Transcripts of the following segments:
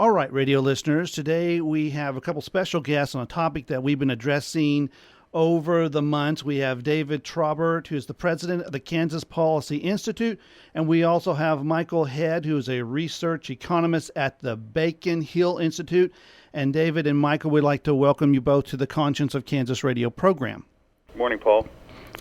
All right, radio listeners, today we have a couple special guests on a topic that we've been addressing over the months. We have David Trabert, who is the president of the Kansas Policy Institute, and we also have Micheal Head, who is a research economist at the Bacon Hill Institute. And David and Micheal, we'd like to welcome you both to the Conscience of Kansas radio program. Good morning, Paul.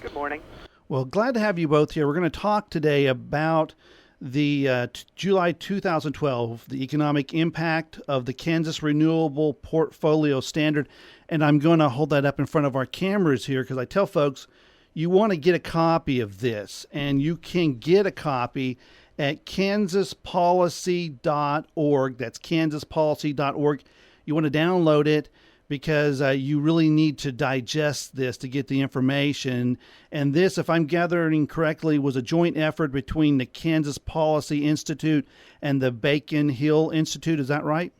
Good morning. Well, glad to have you both here. We're going to talk today about the July 2012, the economic impact of the Kansas Renewable Portfolio Standard. And I'm going to hold that up in front of our cameras here because I tell folks you want to get a copy of this, and you can get a copy at kansaspolicy.org. That's kansaspolicy.org. You want to download it because you really need to digest this to get the information. And this, if I'm gathering correctly, was a joint effort between the Kansas Policy Institute and the Bacon Hill Institute. Is that right?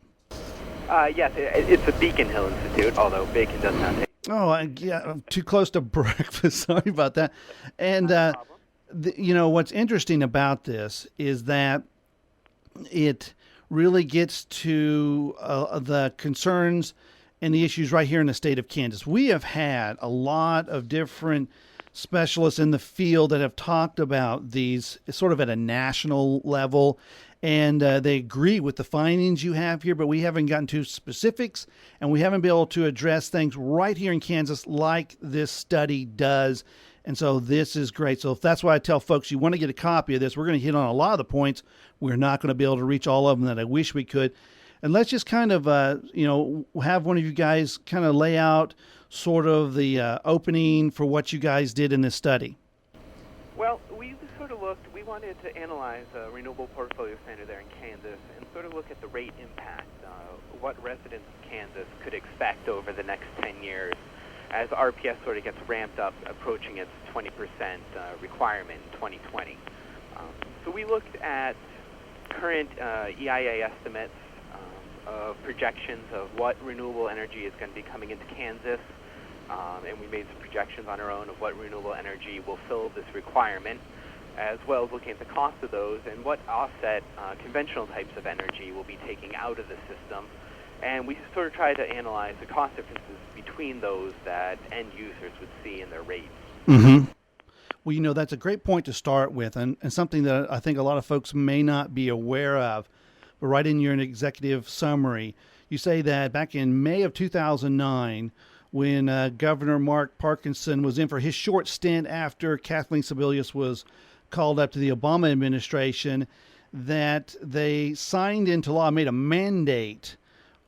Yes, it's the Beacon Hill Institute, although Bacon does not take. Oh, yeah, I'm too close to breakfast. Sorry about that. And, what's interesting about this is that it really gets to the concerns and the issues right here in the state of Kansas. We have had a lot of different specialists in the field that have talked about these sort of at a national level, and they agree with the findings you have here, but we haven't gotten to specifics, and we haven't been able to address things right here in Kansas like this study does. And so this is great. So if that's why I tell folks you want to get a copy of this, we're going to hit on a lot of the points. We're not going to be able to reach all of them that I wish we could. And let's just kind of, have one of you guys kind of lay out sort of the opening for what you guys did in this study. Well, we sort of we wanted to analyze a renewable portfolio standard there in Kansas and sort of look at the rate impact, what residents of Kansas could expect over the next 10 years as RPS sort of gets ramped up, approaching its 20% requirement in 2020. So we looked at current EIA estimates, projections of what renewable energy is going to be coming into Kansas, and we made some projections on our own of what renewable energy will fill this requirement, as well as looking at the cost of those and what offset conventional types of energy will be taking out of the system. And we sort of try to analyze the cost differences between those that end users would see in their rates. Mm-hmm. Well, that's a great point to start with, and something that I think a lot of folks may not be aware of. But right in your executive summary, you say that back in May of 2009, when Governor Mark Parkinson was in for his short stint after Kathleen Sebelius was called up to the Obama administration, that they signed into law, made a mandate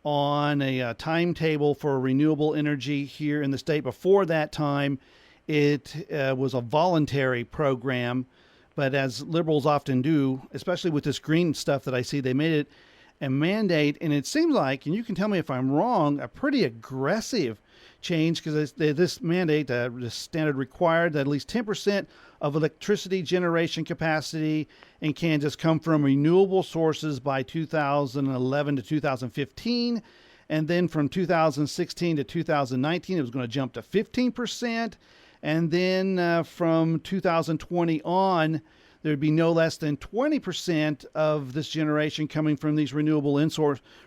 on a timetable for renewable energy here in the state. Before that time, it was a voluntary program. But as liberals often do, especially with this green stuff that I see, they made it a mandate. And it seems like, and you can tell me if I'm wrong, a pretty aggressive change, because this mandate, this standard required that at least 10% of electricity generation capacity in Kansas come from renewable sources by 2011 to 2015. And then from 2016 to 2019, it was going to jump to 15%. And then from 2020 on, there'd be no less than 20% of this generation coming from these renewable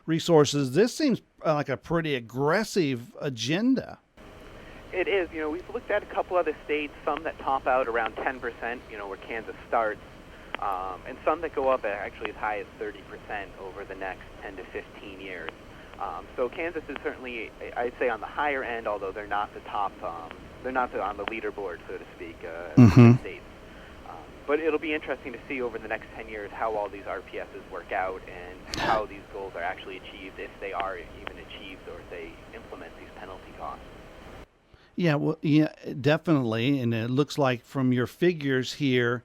resources. This seems like a pretty aggressive agenda. It is. We've looked at a couple other states, some that top out around 10%, where Kansas starts, and some that go up actually as high as 30% over the next 10 to 15 years. So Kansas is certainly, I'd say, on the higher end, although they're not the top. They're not on the leaderboard, so to speak, in states. But it'll be interesting to see over the next 10 years how all these RPSs work out and how these goals are actually achieved, if they are even achieved, or if they implement these penalty costs. Yeah, well, yeah, definitely. And it looks like from your figures here,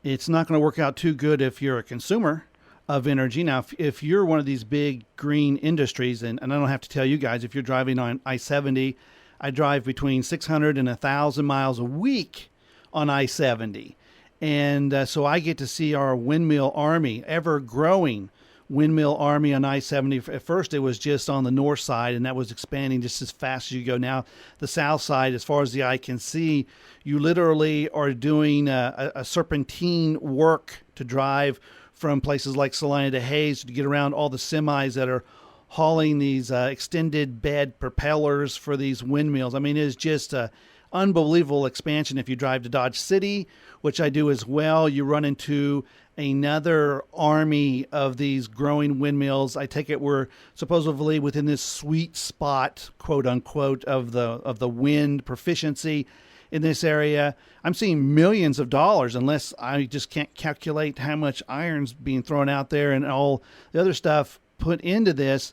it's not going to work out too good if you're a consumer of energy. Now, if you're one of these big green industries, and I don't have to tell you guys, if you're driving on I-70, I drive between 600 and 1,000 miles a week on I-70. And so I get to see our windmill army, ever-growing windmill army on I-70. At first, it was just on the north side, and that was expanding just as fast as you go. Now, the south side, as far as the eye can see, you literally are doing a serpentine work to drive from places like Salina to Hayes to get around all the semis that are hauling these extended bed propellers for these windmills. I mean, it is just a unbelievable expansion. If you drive to Dodge City, which I do as well, you run into another army of these growing windmills. I take it we're supposedly within this sweet spot, quote unquote, of the wind proficiency in this area. I'm seeing millions of dollars, unless I just can't calculate how much iron's being thrown out there and all the other stuff put into this.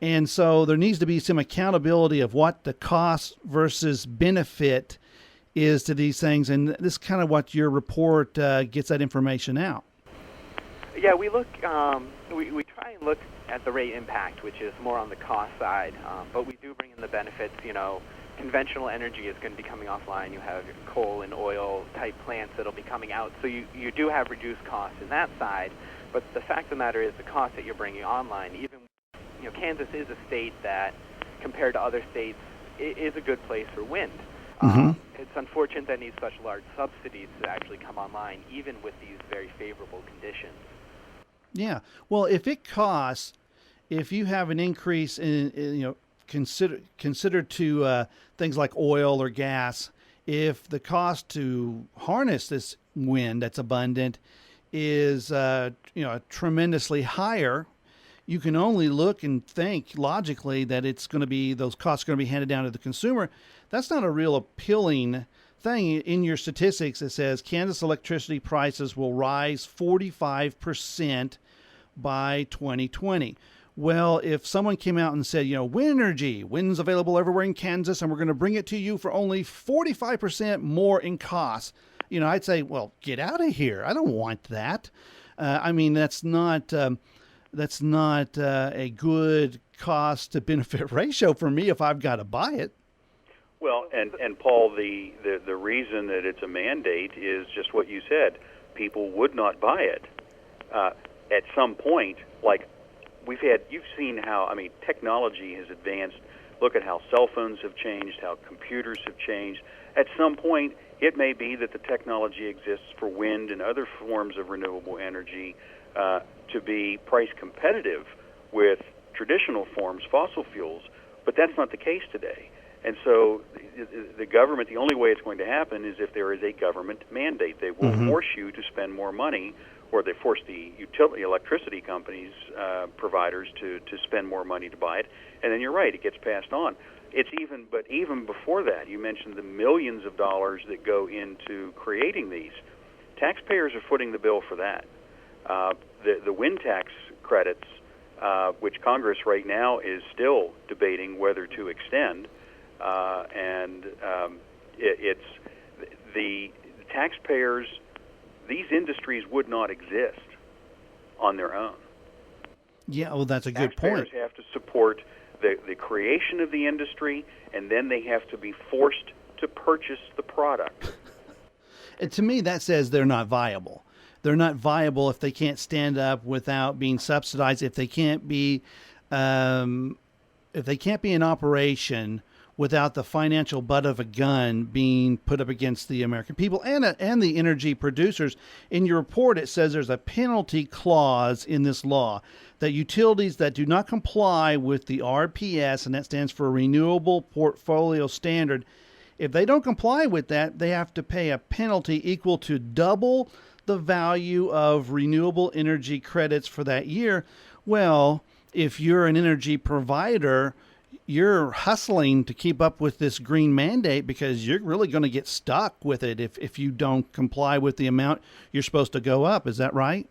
And so there needs to be some accountability of what the cost versus benefit is to these things. And this is kind of what your report gets that information out. Yeah, we look, we try and look at the rate impact, which is more on the cost side, but we do bring in the benefits. You know, conventional energy is going to be coming offline. You have coal and oil type plants that'll be coming out. So you do have reduced costs in that side. But the fact of the matter is the cost that you're bringing online, even, you know, Kansas is a state that, compared to other states, is a good place for wind. It's unfortunate that it needs such large subsidies to actually come online, even with these very favorable conditions. Yeah. Well, if you have an increase in considered to things like oil or gas, if the cost to harness this wind that's abundant is tremendously higher, you can only look and think logically that it's going to be, those costs are going to be handed down to the consumer. That's not a real appealing thing. In your statistics, it says Kansas electricity prices will rise 45% by 2020. Well, if someone came out and said, wind's available everywhere in Kansas, and we're going to bring it to you for only 45% more in cost, I'd say, well, get out of here. I don't want that. That's not a good cost to benefit ratio for me if I've got to buy it. Well, and Paul, the reason that it's a mandate is just what you said. People would not buy it. At some point, like you've seen how, technology has advanced. Look at how cell phones have changed, how computers have changed. At some point, it may be that the technology exists for wind and other forms of renewable energy to be price competitive with traditional forms, fossil fuels, but that's not the case today. And so the government, the only way it's going to happen is if there is a government mandate. They will force you to spend more money, or they force the electricity companies, providers to spend more money to buy it. And then you're right, it gets passed on. But even before that, you mentioned the millions of dollars that go into creating these. Taxpayers are footing the bill for that. The wind tax credits, which Congress right now is still debating whether to extend, it's the taxpayers. These industries would not exist on their own. Yeah, well, that's a good point. Taxpayers have to support the creation of the industry, and then they have to be forced to purchase the product. And to me, that says they're not viable. They're not viable if they can't stand up without being subsidized. If they can't be in operation without the financial butt of a gun being put up against the American people and the energy producers. In your report, it says there's a penalty clause in this law that utilities that do not comply with the RPS, and that stands for Renewable Portfolio Standard, if they don't comply with that, they have to pay a penalty equal to double the value of renewable energy credits for that year. Well, if you're an energy provider, you're hustling to keep up with this green mandate because you're really going to get stuck with it if you don't comply with the amount you're supposed to go up. Is that right?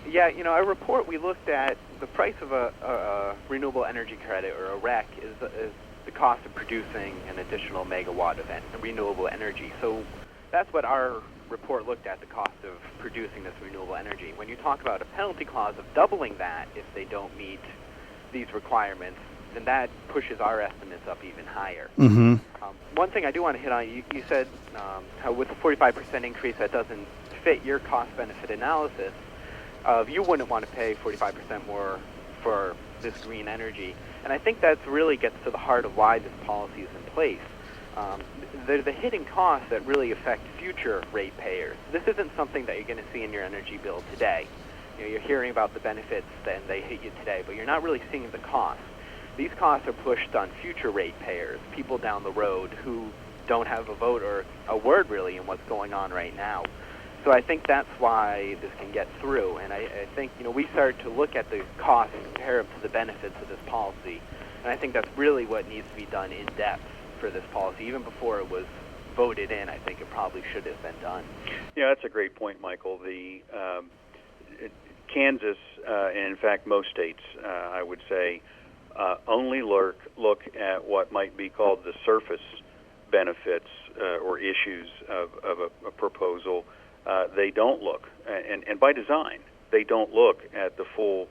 Yeah, our report, we looked at the price of a renewable energy credit, or a REC, is the cost of producing an additional megawatt of renewable energy. So that's what our report looked at, the cost of producing this renewable energy. When you talk about a penalty clause of doubling that if they don't meet these requirements, then that pushes our estimates up even higher. One thing I do want to hit on, you said how with a 45% increase that doesn't fit your cost-benefit analysis. You wouldn't want to pay 45% more for this green energy. And I think that really gets to the heart of why this policy is in place. They're the hidden costs that really affect future ratepayers. This isn't something that you're going to see in your energy bill today. you're hearing about the benefits and they hit you today, but you're not really seeing the costs. These costs are pushed on future ratepayers, people down the road who don't have a vote or a word really in what's going on right now. So I think that's why this can get through. And I think, we start to look at the costs and compare them to the benefits of this policy. And I think that's really what needs to be done in depth for this policy. Even before it was voted in, I think it probably should have been done. Yeah, that's a great point, Michael. Kansas, and in fact most states, I would say, only look at what might be called the surface benefits or issues of a proposal. They don't look, and by design, they don't look at the full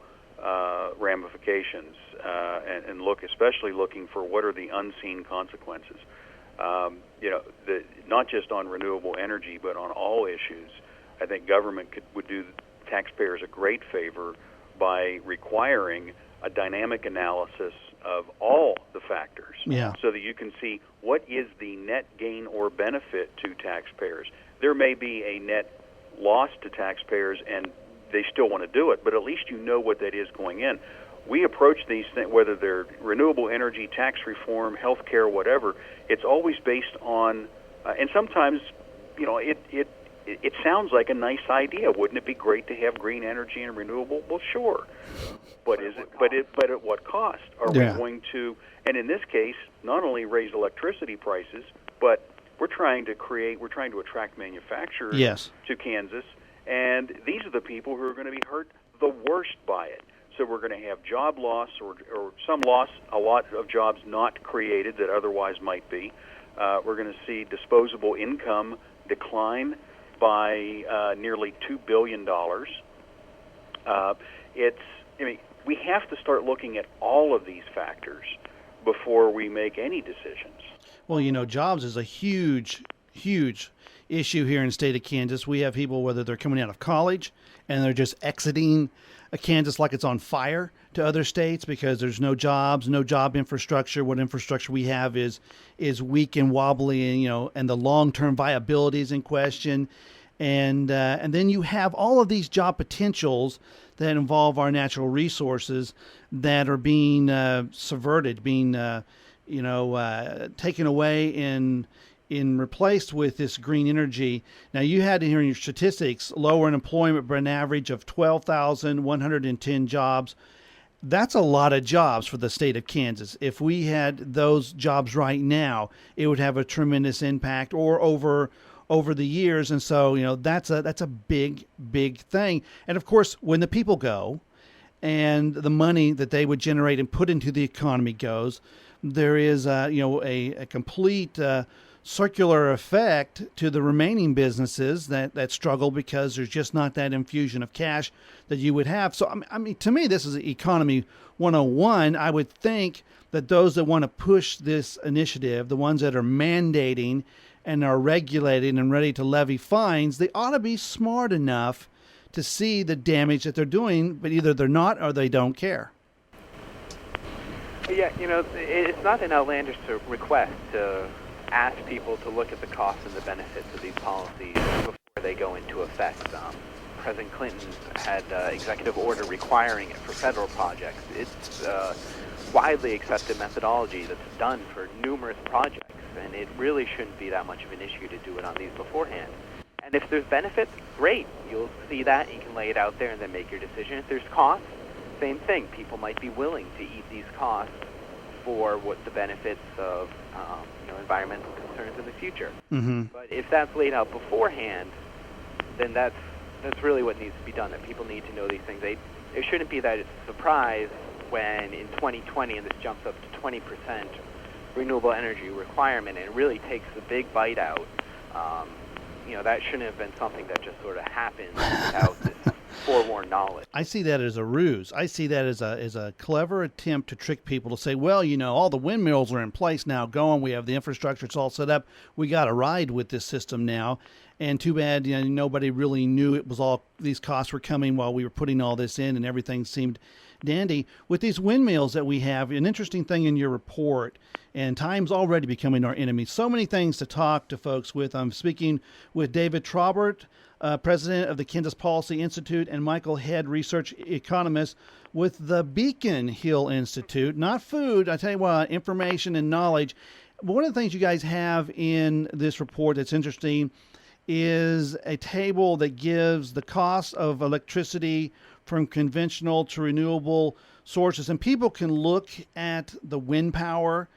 ramifications and especially looking for what are the unseen consequences. Not just on renewable energy, but on all issues. I think government would do taxpayers a great favor by requiring a dynamic analysis of all the factors, so that you can see what is the net gain or benefit to taxpayers. There may be a net loss to taxpayers, and they still want to do it, but at least you know what that is going in. We approach these things, whether they're renewable energy, tax reform, health care, whatever, it's always based on, and sometimes, it sounds like a nice idea. Wouldn't it be great to have green energy and renewable? Well, sure. But at what cost? Are we going to, and in this case, not only raise electricity prices, but we're trying to attract manufacturers to Kansas, and these are the people who are going to be hurt the worst by it. So we're going to have job loss or some loss, a lot of jobs not created that otherwise might be. We're going to see disposable income decline by nearly $2 billion. We have to start looking at all of these factors before we make any decisions. Well, jobs is a huge, huge issue here in the state of Kansas. We have people, whether they're coming out of college and they're just exiting Kansas like it's on fire to other states because there's no jobs, no job infrastructure. What infrastructure we have is weak and wobbly, and the long-term viability is in question. And then you have all of these job potentials that involve our natural resources that are being subverted, being taken away and replaced with this green energy. Now, you had in here in your statistics lower unemployment by an average of 12,110 jobs. That's a lot of jobs for the state of Kansas. If we had those jobs right now, it would have a tremendous impact or over the years. And so, that's a big, big thing. And of course, when the people go and the money that they would generate and put into the economy goes, there is a complete circular effect to the remaining businesses that struggle because there's just not that infusion of cash that you would have. So, to me, this is economy 101. I would think that those that want to push this initiative, the ones that are mandating and are regulating and ready to levy fines, they ought to be smart enough to see the damage that they're doing, but either they're not or they don't care. Yeah, it's not an outlandish request to ask people to look at the costs and the benefits of these policies before they go into effect. President Clinton had executive order requiring it for federal projects. It's widely accepted methodology that's done for numerous projects, and it really shouldn't be that much of an issue to do it on these beforehand. And if there's benefits, great. You'll see that, you can lay it out there and then make your decision. If there's costs, same thing. People might be willing to eat these costs for what the benefits of environmental concerns in the future. Mm-hmm. But if that's laid out beforehand, then that's really what needs to be done. That people need to know these things. It shouldn't be that it's a surprise when in 2020, and this jumps up to 20% renewable energy requirement, and it really takes the big bite out. That shouldn't have been something that just sort of happened without this forewarned knowledge. I see that as a ruse. I see that as a clever attempt to trick people to say, well, all the windmills are in place now going. We have the infrastructure. It's all set up. We got to ride with this system now. And too bad, nobody really knew it was all these costs were coming while we were putting all this in, and everything seemed dandy. With these windmills that we have, an interesting thing in your report, and time's already becoming our enemy. So many things to talk to folks with. I'm speaking with David Trabert, president of the Kansas Policy Institute, and Micheal Head, research economist with the Beacon Hill Institute. Not food, I tell you what, information and knowledge. But one of the things you guys have in this report that's interesting is a table that gives the cost of electricity from conventional to renewable sources. And people can look at the wind power,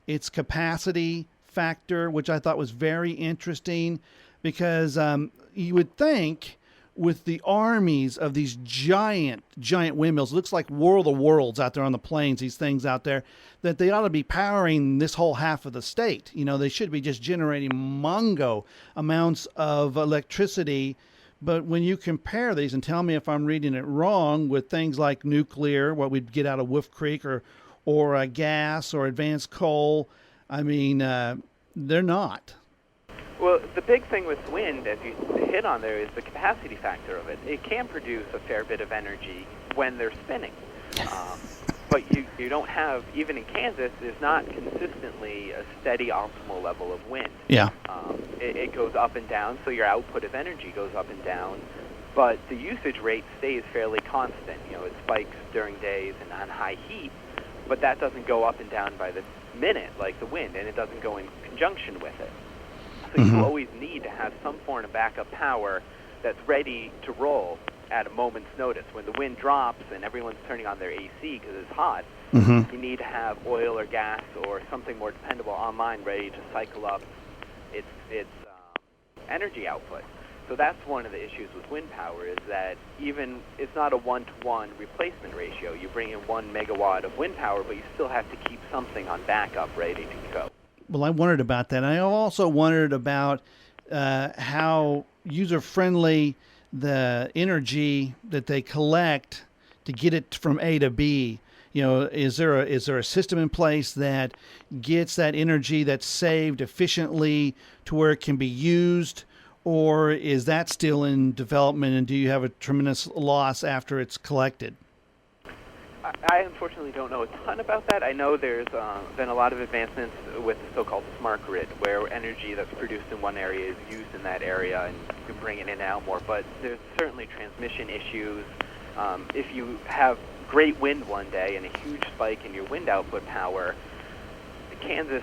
its capacity factor, which I thought was very interesting, because you would think with the armies of these giant windmills, it looks like War of the Worlds out there on the plains, these things out there, that they ought to be powering this whole half of the state. You know, they should be just generating mongo amounts of electricity. But when you compare these, and tell me if I'm reading it wrong, with things like nuclear, what we'd get out of Wolf Creek, or gas or advanced coal, I mean, they're not. Well, the big thing with wind, as you hit on there, is the capacity factor of it. It can produce a fair bit of energy when they're spinning. But you don't have, even in Kansas, there's not consistently a steady optimal level of wind. Yeah. It goes up and down, so your output of energy goes up and down. But the usage rate stays fairly constant. You know, it spikes during days and on high heat, but that doesn't go up and down by the minute like the wind, and it doesn't go in conjunction with it. So you always need to have some form of backup power that's ready to roll at a moment's notice. When the wind drops and everyone's turning on their AC because it's hot, you need to have oil or gas or something more dependable online ready to cycle up its energy output. So that's one of the issues with wind power, is that even it's not a one-to-one replacement ratio. You bring in 1 megawatt of wind power, but you still have to keep something on backup ready to go. Well, I wondered about that. I also wondered about how user-friendly the energy that they collect to get it from A to B. You know, is there a system in place that gets that energy that's saved efficiently to where it can be used, or is that still in development, and do you have a tremendous loss after it's collected? I unfortunately don't know a ton about that. I know there's been a lot of advancements with the so-called smart grid, where energy that's produced in one area is used in that area, and you can bring it in and out more. But there's certainly transmission issues. If you have great wind one day and a huge spike in your wind output power, Kansas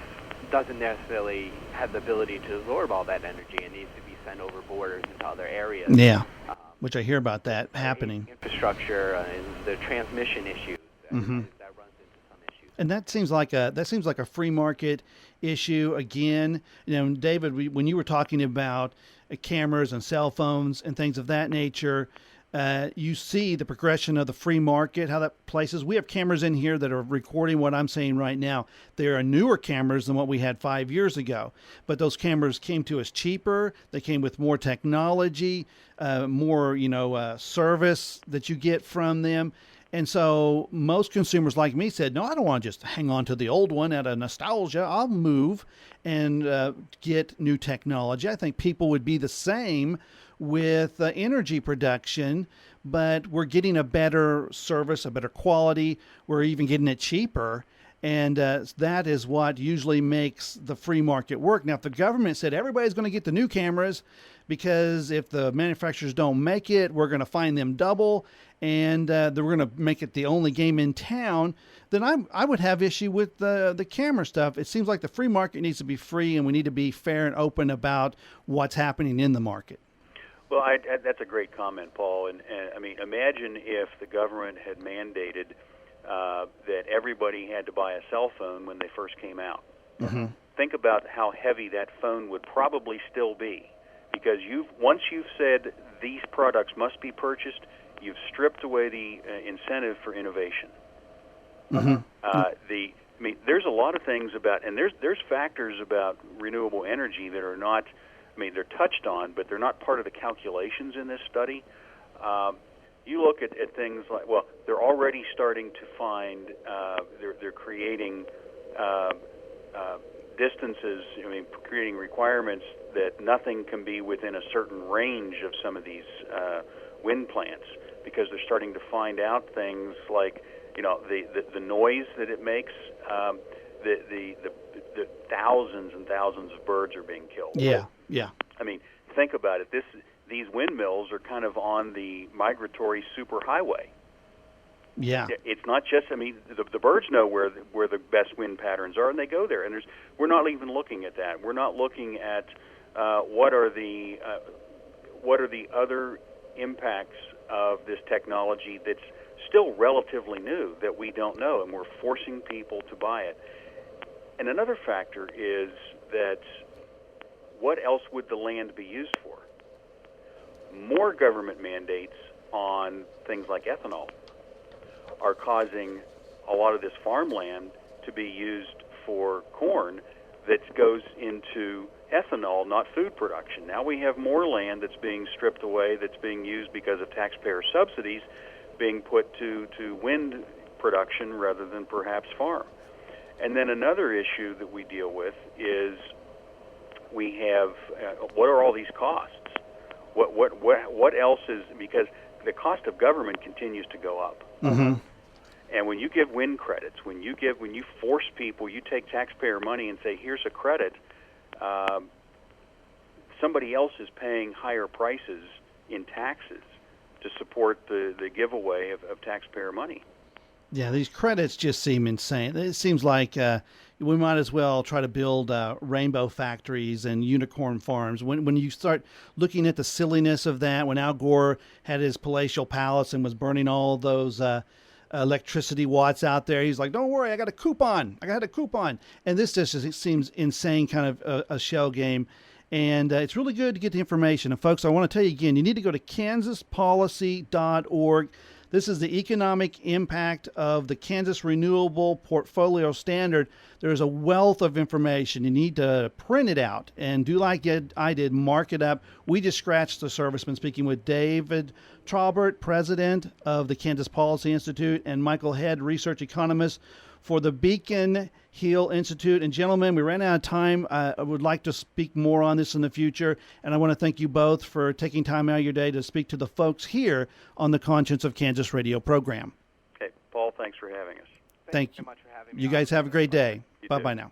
doesn't necessarily have the ability to absorb all that energy and needs to be sent over borders into other areas. Yeah. Which I hear about that happening. Infrastructure and the transmission issues that runs into some issues. And that seems like a free market issue again. You know, David, when you were talking about cameras and cell phones and things of that nature, you see the progression of the free market, how that places. We have cameras in here that are recording what I'm saying right now. They are newer cameras than what we had 5 years ago. But those cameras came to us cheaper. They came with more technology, more service that you get from them. And so most consumers like me said, no, I don't want to just hang on to the old one out of nostalgia. I'll move and get new technology. I think people would be the same with energy production, but we're getting a better service, a better quality. We're even getting it cheaper. And that is what usually makes the free market work. Now, if the government said everybody's going to get the new cameras because if the manufacturers don't make it, we're going to fine them double, and we're going to make it the only game in town, then I would have issue with the camera stuff. It seems like the free market needs to be free, and we need to be fair and open about what's happening in the market. Well, that's a great comment, Paul. And I mean, imagine if the government had mandated that everybody had to buy a cell phone when they first came out. Mm-hmm. Think about how heavy that phone would probably still be, because once you've said these products must be purchased, you've stripped away the incentive for innovation. Mm-hmm. There's a lot of things about, and there's factors about renewable energy that are not. I mean, they're touched on, but they're not part of the calculations in this study. You look at things like, well, they're already starting to find, they're creating distances, creating requirements that nothing can be within a certain range of some of these wind plants, because they're starting to find out things like the noise that it makes, the thousands and thousands of birds are being killed. Yeah, yeah. I mean, think about it. These windmills are kind of on the migratory superhighway. Yeah. It's not just. I mean, the birds know where the best wind patterns are, and they go there. And we're not even looking at that. We're not looking at what are the other impacts of this technology that's still relatively new that we don't know, and we're forcing people to buy it. And another factor is that what else would the land be used for? More government mandates on things like ethanol are causing a lot of this farmland to be used for corn that goes into ethanol, not food production. Now we have more land that's being stripped away, that's being used because of taxpayer subsidies, being put to wind production rather than perhaps farm. And then another issue that we deal with is we have what are all these costs? What else is, because the cost of government continues to go up. Mm-hmm. And when you give wind credits, when you force people, you take taxpayer money and say, here's a credit, somebody else is paying higher prices in taxes to support the giveaway of taxpayer money. Yeah, these credits just seem insane. It seems like we might as well try to build rainbow factories and unicorn farms. When you start looking at the silliness of that, when Al Gore had his palatial palace and was burning all those electricity watts out there, he's like, don't worry, I got a coupon. I got a coupon. And this just seems insane, kind of a shell game. And it's really good to get the information. And folks, I want to tell you again, you need to go to kansaspolicy.org. This is the economic impact of the Kansas Renewable Portfolio Standard. There's a wealth of information. You need to print it out and do like I did, mark it up. We just scratched the surface. Been speaking with David Trabert, president of the Kansas Policy Institute, and Michael Head, research economist for the Beacon Hill Institute. And gentlemen, we ran out of time. I would like to speak more on this in the future, and I want to thank you both for taking time out of your day to speak to the folks here on the Conscience of Kansas radio program. Okay, Paul, thanks for having us. Thank you. So much for having me. You guys have a great day. Bye-bye now.